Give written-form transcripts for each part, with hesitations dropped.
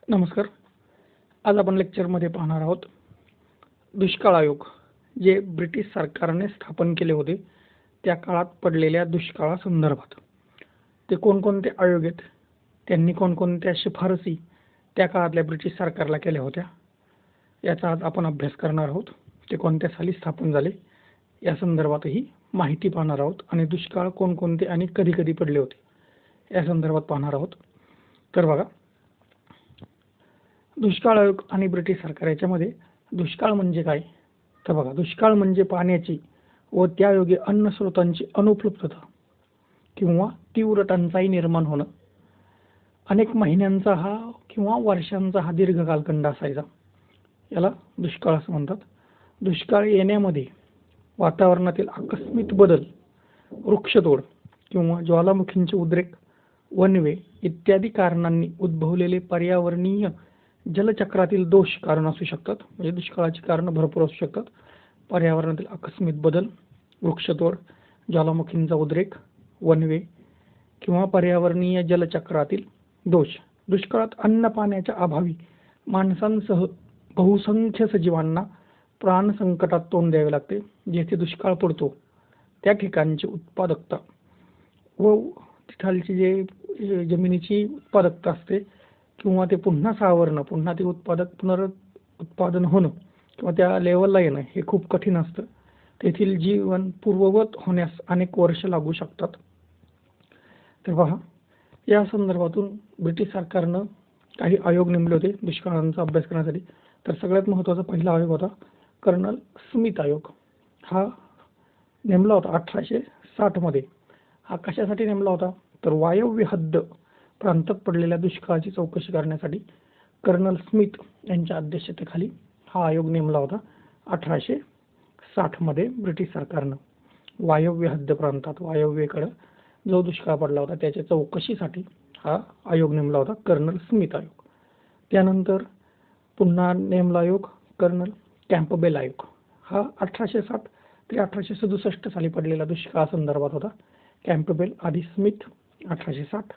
नमस्कार. आज आपण लेक्चरमध्ये पाहणार आहोत दुष्काळ आयोग जे ब्रिटिश सरकारने स्थापन केले होते त्या काळात पडलेल्या दुष्काळासंदर्भात. ते कोणकोणते आयोग आहेत, त्यांनी कोणकोणत्या शिफारसी त्या काळातल्या ब्रिटिश सरकारला केल्या होत्या याचा आज आपण अभ्यास करणार आहोत. ते कोणत्या साली स्थापन झाले या संदर्भातही माहिती पाहणार आहोत आणि दुष्काळ कोणकोणते आणि कधी कधी पडले होते या संदर्भात पाहणार आहोत. तर बघा, दुष्काळ आयोग आणि ब्रिटिश सरकार याच्यामध्ये दुष्काळ म्हणजे काय? तर बघा, दुष्काळ म्हणजे पाण्याची व त्यायोगे अन्न स्रोतांची अनुपलब्धता किंवा तीव्र टंचाई निर्माण होणं. अनेक महिन्यांचा हा किंवा वर्षांचा हा दीर्घ कालखंड असायचा, याला दुष्काळ असं म्हणतात. दुष्काळ येण्यामध्ये वातावरणातील आकस्मिक बदल, वृक्षतोड किंवा ज्वालामुखींचे उद्रेक, वणवे इत्यादी कारणांनी उद्भवलेले पर्यावरणीय जलचक्रातील दोष कारण असू शकतात. म्हणजे दुष्काळाची कारण भरपूर असू शकतात. पर्यावरणातील आकस्मिक बदल, वृक्षतोड, ज्वालामुखींचा उद्रेक, वणवे किंवा पर्यावरणीय जलचक्रातील दोष. दुष्काळात अन्न पाण्याच्या अभावी माणसांसह बहुसंख्य सजीवांना प्राण संकटात तोंड द्यावे लागते. जेथे दुष्काळ पडतो त्या ठिकाणची उत्पादकता व तिथालची जे जमिनीची उत्पादकता असते किंवा ते पुन्हा सावरणं, पुन्हा ते उत्पादन होणं किंवा त्या लेवलला येणं हे खूप कठीण असतं. तेथील जीवन पूर्ववत होण्यास अनेक वर्ष लागू शकतात. तर पहा, या संदर्भातून ब्रिटिश सरकारनं काही आयोग नेमले होते दुष्काळांचा अभ्यास करण्यासाठी. तर सगळ्यात महत्त्वाचा पहिला आयोग होता कर्नल स्मिथ आयोग. हा नेमला होता 1860 मध्ये. हा कशासाठी नेमला होता? तर वायव्य हद्द प्रांतात पडलेल्या दुष्काळाची चौकशी करण्यासाठी कर्नल स्मिथ यांच्या अध्यक्षतेखाली हा आयोग नेमला होता 1860 मध्ये ब्रिटिश सरकारनं. वायव्य हद्द प्रांतात, वायव्येकडं जो दुष्काळ पडला होता त्याच्या चौकशीसाठी हा आयोग नेमला होता कर्नल स्मिथ आयोग. त्यानंतर पुन्हा नेमला आयोग कर्नल कॅम्पबेल आयोग. हा 1860 ते 1867 साली पडलेला दुष्काळासंदर्भात होता. कॅम्पबेल आधी स्मिथ 1860,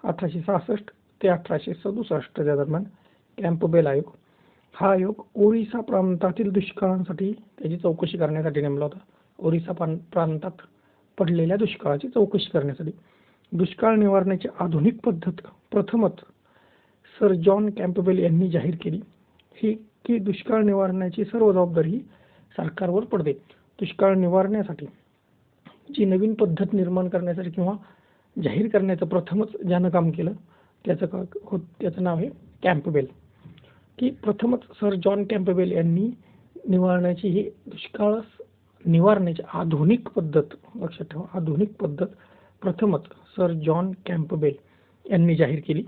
1866 ते 1867 या दरम्यान कॅम्पबेल आयोग. हा आयोग ओरिसा प्रांतातील दुष्काळांसाठी त्याची चौकशी करण्यासाठी नेमला होता. ओरिसा प्रांतात पडलेल्या दुष्काळाची चौकशी करण्यासाठी. दुष्काळ निवारणाची आधुनिक पद्धत प्रथमच सर जॉन कॅम्पबेल यांनी जाहीर केली. ही की दुष्काळ निवारणाची सर्व जबाबदारी सरकारवर पडते. दुष्काळ निवारण्यासाठी जी नवीन पद्धत निर्माण करण्यासाठी किंवा जाहीर करण्याचं प्रथमच ज्यानं काम केलं त्याचं नाव आहे कॅम्पबेल. की प्रथमच सर जॉन कॅम्पबेल यांनी निवारण्याची ही दुष्काळ निवारण्याची आधुनिक पद्धत, लक्षात ठेवा, आधुनिक पद्धत प्रथमच सर जॉन कॅम्पबेल यांनी जाहीर केली.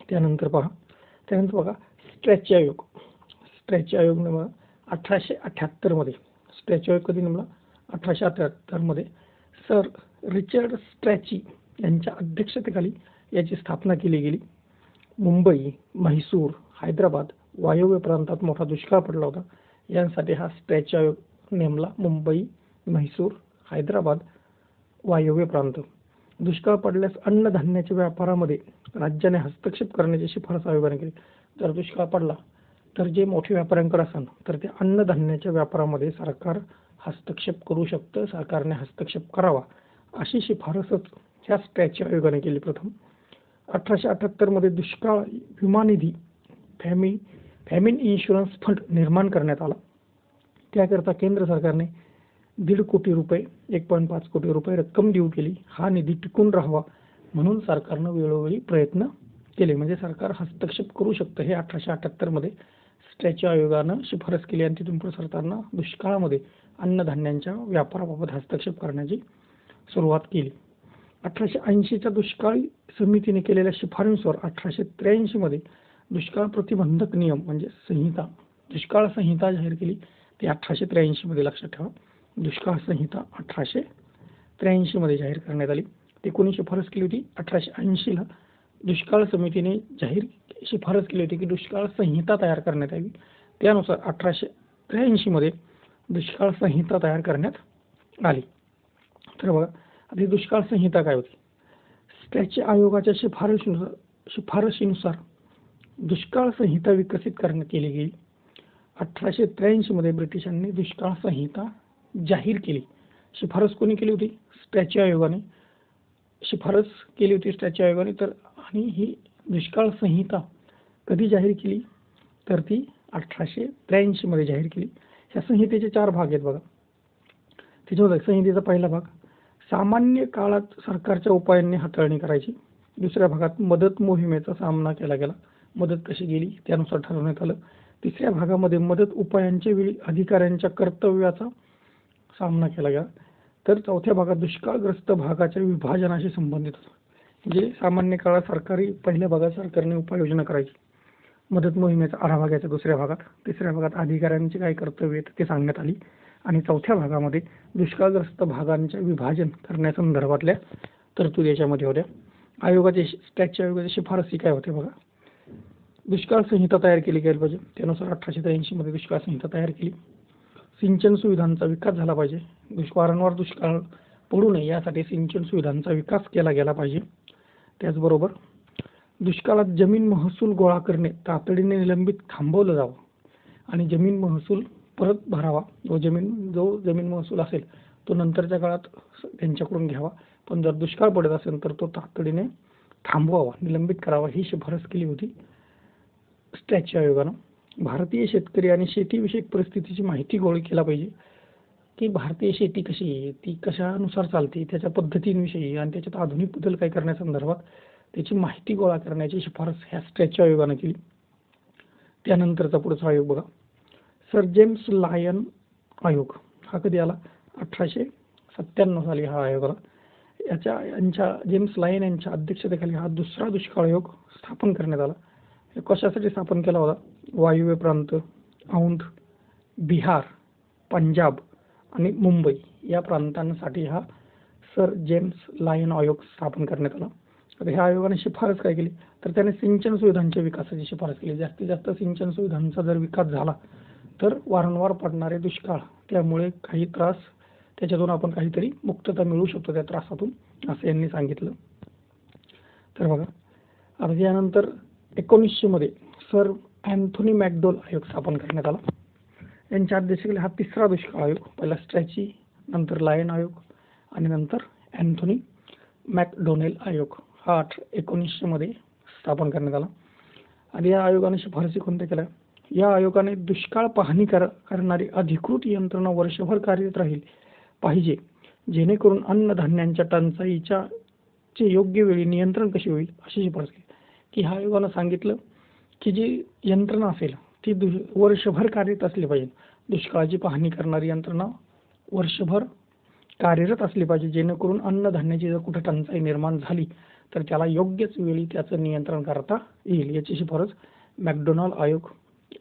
त्यानंतर बघा स्ट्रॅची आयोग. स्ट्रॅची आयोग नेमला 1878 मध्ये. स्ट्रॅची आयोग कधी नेमला? 1878 मध्ये सर रिचर्ड स्ट्रॅची यांच्या अध्यक्षतेखाली याची स्थापना केली गेली. मुंबई, म्हैसूर, हैदराबाद वायव्य प्रांतात मोठा दुष्काळ पडला होता. यासाठी हा स्ट्रॅची आयोग नेमला. मुंबई, म्हैसूर, हैदराबाद वायव्य प्रांत. दुष्काळ पडल्यास अन्नधान्याच्या व्यापारामध्ये राज्याने हस्तक्षेप करण्याची शिफारस आयोगाने केली. जर दुष्काळ पडला तर जे मोठे व्यापाऱ्यांकडे असेल तर ते अन्नधान्याच्या व्यापारामध्ये सरकार हस्तक्षेप करू शकतं, सरकारने हस्तक्षेप करावा अशी शिफारसच ह्या स्ट्रॅची आयोगाने केली प्रथम. 1878 मध्ये दुष्काळ विमा निधी फॅमिन इन्शुरन्स फंड निर्माण करण्यात आला. त्याकरता केंद्र सरकारने 1.5 कोटी रुपये, 1.5 कोटी रुपये रक्कम देऊ केली. हा निधी टिकून राहावा म्हणून सरकारनं वेळोवेळी प्रयत्न केले. म्हणजे सरकार हस्तक्षेप करू शकतं हे 1878 मध्ये स्ट्रॅची आयोगानं शिफारस केली आणि तिथून पुढे सरकारनं दुष्काळामध्ये अन्नधान्यांच्या व्यापाराबाबत हस्तक्षेप करण्याची सुरुवात केली. 1880च्या दुष्काळी समितीने केलेल्या शिफारशीवर 1883 मध्ये दुष्काळ प्रतिबंधक नियम म्हणजे संहिता, दुष्काळ संहिता जाहीर केली. ती 1883 मध्ये, लक्षात ठेवा. दुष्काळ संहिता 1883 मध्ये जाहीर करण्यात आली. ती कोणी शिफारस केली होती? 1880 ला दुष्काळ समितीने शिफारस केली होती की दुष्काळ संहिता तयार करण्यात यावी. त्यानुसार 1883 मध्ये दुष्काळ संहिता तयार करण्यात आली. तर बघा, आता ही दुष्काळ संहिता काय होती? स्ट्रॅची आयोगाच्या शिफारशीनुसार दुष्काळ संहिता विकसित करण्यात केली गेली. 1883 मध्ये ब्रिटिशांनी दुष्काळ संहिता जाहीर केली. शिफारस कोणी केली होती? स्ट्रॅची आयोगाने शिफारस केली होती स्ट्रॅची आयोगाने. तर आणि ही दुष्काळ संहिता कधी जाहीर केली? तर ती 1883 मध्ये जाहीर केली. ह्या संहितेचे 4 भाग आहेत बघा. त्याच्यामध्ये संहितेचा पहिला भाग सामान्य काळात सरकारच्या उपायांनी हाताळणी करायची. दुसऱ्या भागात मदत मोहिमेचा सामना केला गेला, मदत कशी गेली त्यानुसार ठरवण्यात आलं. तिसऱ्या भागामध्ये मदत उपायांच्या वेळी अधिकाऱ्यांच्या कर्तव्याचा सामना केला गेला. तर चौथ्या भागात दुष्काळग्रस्त भागाच्या विभाजनाशी संबंधित होतं. म्हणजे सामान्य काळात सरकारी पहिल्या भागात सरकारने उपाययोजना करायची, मदत मोहिमेचा आढावा घ्यायचा दुसऱ्या भागात, तिसऱ्या भागात अधिकाऱ्यांची काय कर्तव्य आहेत ते सांगण्यात आली आणि चौथ्या भागामध्ये दुष्काळग्रस्त भागांचे विभाजन करण्यासंदर्भातल्या तरतुदी याच्यामध्ये होत्या. आयोगाचे स्ट्रॅची आयोगाची शिफारसी काय होते बघा. दुष्काळ संहिता तयार केली गेली पाहिजे. त्यानुसार 1883 मध्ये दुष्काळ संहिता तयार केली. सिंचन सुविधांचा विकास झाला पाहिजे. वारंवार दुष्काळ पडू नये यासाठी सिंचन सुविधांचा विकास केला गेला पाहिजे. त्याचबरोबर दुष्काळात जमीन महसूल गोळा करणे तातडीने निलंबित थांबवलं जावं आणि जमीन महसूल परत भरावा. जो जमीन महसूल असेल तो नंतरच्या काळात त्यांच्याकडून घ्यावा, पण जर दुष्काळ पडत असेल तर तो तातडीने थांबवावा, निलंबित करावा ही शिफारस केली होती स्ट्रॅची आयोगानं. भारतीय शेतकरी आणि शेतीविषयक परिस्थितीची माहिती गोळा केला पाहिजे, की भारतीय शेती कशी आहे, ती कशानुसार चालते, त्याच्या पद्धतींविषयी आणि त्याच्यात आधुनिक बदल काय करण्यासंदर्भात त्याची माहिती गोळा करण्याची शिफारस ह्या स्ट्रॅची आयोगानं केली. त्यानंतरचा पुढचा आयोग बघा, सर जेम्स लायन आयोग. हा कधी आला? 1897 साली हा आयोग आला. यांच्या जेम्स लायन यांच्या अध्यक्षतेखाली हा दुसरा दुष्काळ आयोग स्थापन करण्यात आला. कशासाठी स्थापन केला होता? वायुव्य प्रांत, औंध, बिहार, पंजाब आणि मुंबई या प्रांतांसाठी हा सर जेम्स लायन आयोग स्थापन करण्यात आला. आता ह्या आयोगाने शिफारस काय केली? तर त्याने सिंचन सुविधांच्या विकासाची शिफारस केली. जास्तीत जास्त सिंचन सुविधांचा जर विकास झाला तर वारंवार पडणारे दुष्काळ, त्यामुळे काही त्रास, त्याच्यातून आपण काहीतरी मुक्तता मिळू शकतो त्या त्रासातून, असं यांनी सांगितलं. तर बघा, आता यानंतर 1900 मध्ये सर अँथोनी मॅकडोल आयोग स्थापन करण्यात आला. यांच्या अध्यक्षतेखाली हा तिसरा दुष्काळ आयोग, पहिला स्ट्रॅची, नंतर लायन आयोग आणि नंतर अँथोनी मॅकडोनेल आयोग हा 1900 मध्ये स्थापन करण्यात आला. आणि या आयोगाने शिफारसी कोणत्या केल्या? या आयोगाने दुष्काळ पाहणी करणारी अधिकृत यंत्रणा वर्षभर कार्यरत राहील पाहिजे, जेणेकरून अन्नधान्यांच्या टंचाईच्या योग्य वेळी नियंत्रण कशी होईल अशी शिफारस केली. की ह्या आयोगानं सांगितलं की जी यंत्रणा असेल ती वर्षभर कार्यरत असली पाहिजे. दुष्काळाची पाहणी करणारी यंत्रणा वर्षभर कार्यरत असली पाहिजे, जेणेकरून अन्नधान्याची जर कुठे टंचाई निर्माण झाली तर त्याला योग्यच वेळी त्याचं नियंत्रण करता येईल. याची शिफारस मॅकडोनाल्ड आयोग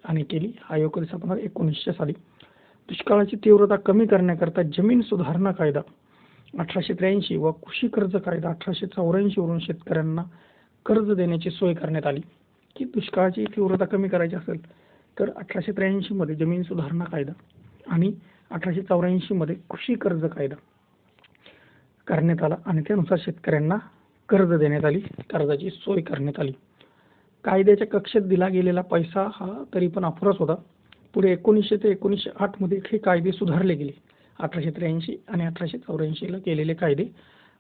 आणि केली. आयोग कधी स्थापन 1900 साली. दुष्काळाची तीव्रता कमी करण्याकरता जमीन सुधारणा कायदा 1883 व कृषी कर्ज कायदा 1884 वरून शेतकऱ्यांना कर्ज देण्याची सोय करण्यात आली. की दुष्काळाची तीव्रता कमी करायची असेल तर 1883 मध्ये जमीन सुधारणा कायदा आणि 1884 मध्ये कृषी कर्ज कायदा करण्यात आला आणि त्यानुसार शेतकऱ्यांना कर्ज देण्यात आली, कर्जाची सोय करण्यात आली. कायद्याच्या कक्षेत दिला गेलेला पैसा हा तरी पण अपुराच होता. पुढे 1900 ते 1908 मध्ये हे कायदे सुधारले गेले. 1883 आणि 1884 ला केलेले कायदे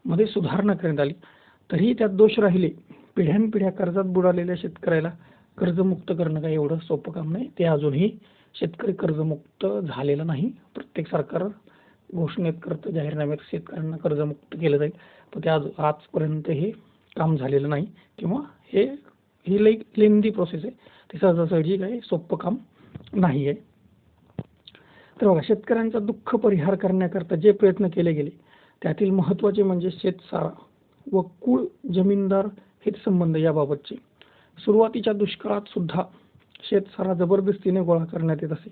मध्ये सुधारणा करण्यात आली. तरीही त्यात दोष राहिले. पिढ्यानपिढ्या कर्जात बुडालेल्या शेतकऱ्याला कर्जमुक्त करणं काही एवढं सोपं काम नाही. ते अजूनही शेतकरी कर्जमुक्त झालेला नाही. प्रत्येक सरकार घोषणेत करतं, जाहीरनाम्यात शेतकऱ्यांना कर्जमुक्त केलं जाईल, पण ते आजपर्यंत हे काम झालेलं नाही किंवा ही लेंदी प्रोसेस आहे. ते सहजासहजी काही सोपं काम नाही आहे. तर बघा, शेतकऱ्यांचा दुःख परिहार करण्याकरता जे प्रयत्न केले गेले त्यातील महत्त्वाचे म्हणजे शेतसारा व कुळ जमीनदार हितसंबंध याबाबतचे. सुरुवातीच्या दुष्काळात सुद्धा शेतसारा जबरदस्तीने गोळा करण्यात येत असे.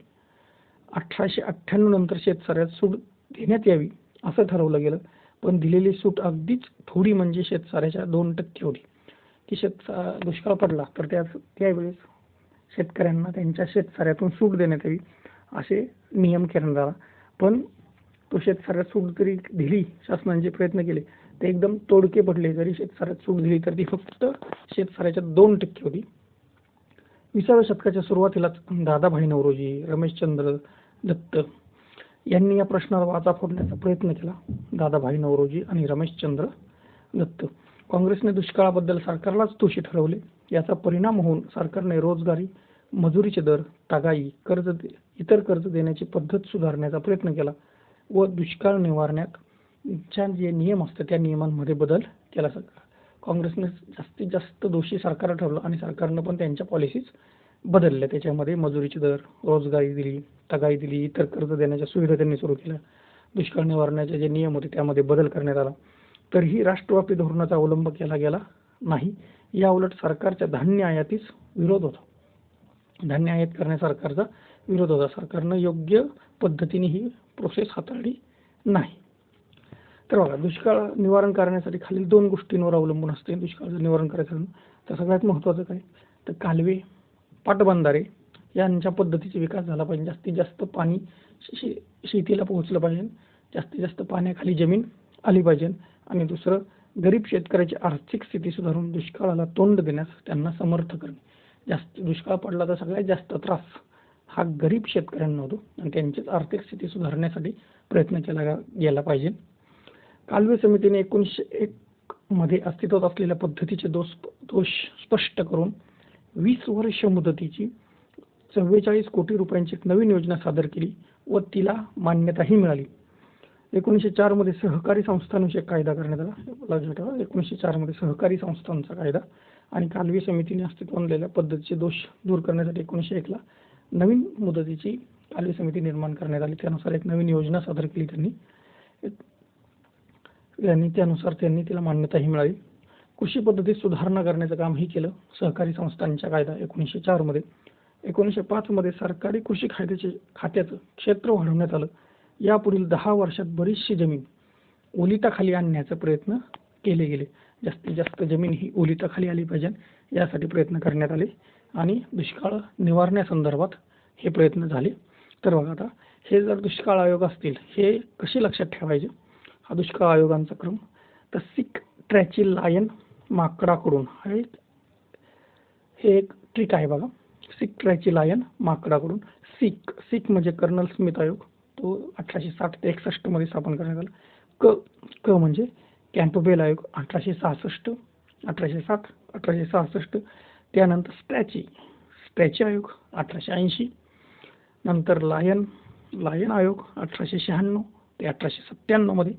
1898 नंतर शेतसाऱ्यात सूट देण्यात यावी असं ठरवलं गेलं, पण दिलेली सूट अगदीच थोडी म्हणजे शेतसाऱ्याच्या 2% होती. की दुष्काळ पडला तर त्यावेळेस शेतकऱ्यांना त्यांच्या शेतसाऱ्यातून सूट देण्यात यावी असे नियम करण्यात आला. पण तो शेतसाऱ्यात सूट जरी दिली, शासनाने जे प्रयत्न केले ते एकदम तोडके पडले. जरी शेतसाऱ्यात सूट दिली तर ती फक्त शेतसाऱ्याच्या 2% होती. 20व्या शतकाच्या सुरुवातीलाच दादाभाई नौरोजी, रमेशचंद्र दत्त यांनी या प्रश्नाला वाचा फोडण्याचा प्रयत्न केला. दादाभाई नौरोजी आणि रमेशचंद्र दत्त. काँग्रेसने दुष्काळाबद्दल सरकारलाच दोषी ठरवले. याचा परिणाम होऊन सरकारने रोजगारी, मजुरीचे दर, तागाई, इतर कर्ज देण्याची पद्धत सुधारण्याचा प्रयत्न केला व दुष्काळ निवारण्याच्या जे नियम असतात त्या नियमांमध्ये बदल केला. काँग्रेसने जास्तीत जास्त दोषी सरकार ठरवलं आणि सरकारनं पण त्यांच्या पॉलिसीज बदलल्या. त्याच्यामध्ये मजुरीचे दर, रोजगारी दिली, तगाई दिली, इतर कर्ज देण्याच्या सुविधा त्यांनी सुरू केल्या. दुष्काळ निवारण्याचे जे नियम होते त्यामध्ये बदल करण्यात आला. तरीही राष्ट्रव्यापी धोरणाचा अवलंब केला गेला नाही. या उलट सरकारच्या धान्य आयातीस विरोध होता. धान्य आयात करण्या सरकारचा विरोध होता. सरकारनं योग्य पद्धतीने ही प्रोसेस हाताळली नाही. तर बघा, दुष्काळ निवारण करण्यासाठी खालील 2 गोष्टींवर अवलंबून असते. दुष्काळाचं निवारण करायचं तर सगळ्यात महत्त्वाचं काय तर कालवे, पाटबंधारे यांच्या पद्धतीचा विकास झाला पाहिजे. जास्तीत जास्त पाणी शेतीला पोहोचलं पाहिजे. जास्तीत जास्त पाण्याखाली जमीन आली पाहिजे. आणि दुसरं, गरीब शेतकऱ्याची आर्थिक स्थिती सुधारून दुष्काळाला तोंड देण्यास त्यांना समर्थ करणे. जास्त दुष्काळ पडला तर सगळ्यात जास्त त्रास हा गरीब शेतकऱ्यांना होतो आणि त्यांचीच आर्थिक स्थिती सुधारण्यासाठी प्रयत्न केला गेला पाहिजे. कालवे समितीने 1901 मध्ये अस्तित्वात असलेल्या पद्धतीचे दोष स्पष्ट करून 20 वर्ष मुदतीची 44 कोटी रुपयांची एक नवीन योजना सादर केली व तिला मान्यताही मिळाली. 1904 मध्ये सहकारी संस्थांविषयक कायदा करण्यात आला. लक्षात ठेवा, 1904 मध्ये सहकारी संस्थांचा कायदा. आणि कालवे समितीने अस्तित्वात आणलेल्या पद्धतीचे दोष दूर करण्यासाठी 1901 ला नवीन मुदतीची कालवे समिती निर्माण करण्यात आली. त्यानुसार एक नवीन योजना सादर केली त्यांनी आणि त्यानुसार त्यांनी तिला मान्यताही मिळाली. कृषी पद्धतीत सुधारणा करण्याचं कामही केलं. सहकारी संस्थांचा कायदा 1904 मध्ये. 1905 मध्ये सरकारी कृषी खात्याचं क्षेत्र वाढवण्यात आलं. यापुढील 10 वर्षात बरीचशी जमीन ओलिताखाली आणण्याचा प्रयत्न केले गेले. जास्तीत जास्त जमीन ही ओलिताखाली आली पाहिजे यासाठी प्रयत्न करण्यात आले आणि दुष्काळ निवारण्यासंदर्भात हे प्रयत्न झाले. तर बघा, आता हे जर दुष्काळ आयोग असतील हे कसे लक्षात ठेवायचे. हा दुष्काळ आयोगांचा क्रम तर सिक ट्रॅची लायन माकडाकडून हे एक ट्रिक आहे बघा. सिक ट्रॅची लायन माकडाकडून. सिक म्हणजे कर्नल स्मिथ आयोग, तो 1860 ते 61 मध्ये स्थापन करण्यात आला. क म्हणजे कॅम्पबेल आयोग 1866 1860 1866. त्यानंतर स्ट्रॅची आयोग 1880. नंतर लायन आयोग 1896 ते 1897 मध्ये.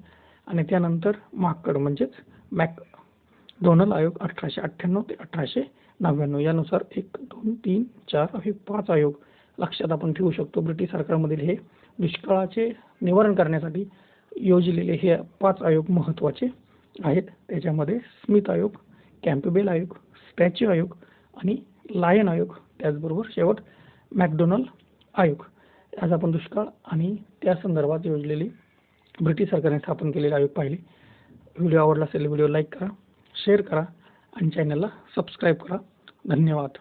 आणि त्यानंतर माकड म्हणजेच मॅकडोनल आयोग 1898 ते 1899. यानुसार 1, 2, 3, 4 हे 5 आयोग लक्षात आपण ठेवू शकतो. ब्रिटिश सरकारमधील हे दुष्काळाचे निवारण करण्यासाठी योजलेले हे 5 आयोग महत्त्वाचे आहेत. त्याच्यामध्ये स्मिथ आयोग, कॅम्पबेल आयोग, स्ट्रॅची आयोग आणि लायन आयोग, त्याचबरोबर शेवट मॅकडोनल आयोग. आज आपण दुष्काळ आणि त्या संदर्भात योजलेली ब्रिटिश सरकारने स्थापन केलेले आयोग पाहिले. व्हिडिओ आवडला असेल व्हिडिओ लाईक करा, शेअर करा आणि चॅनलला सबस्क्राईब करा. धन्यवाद.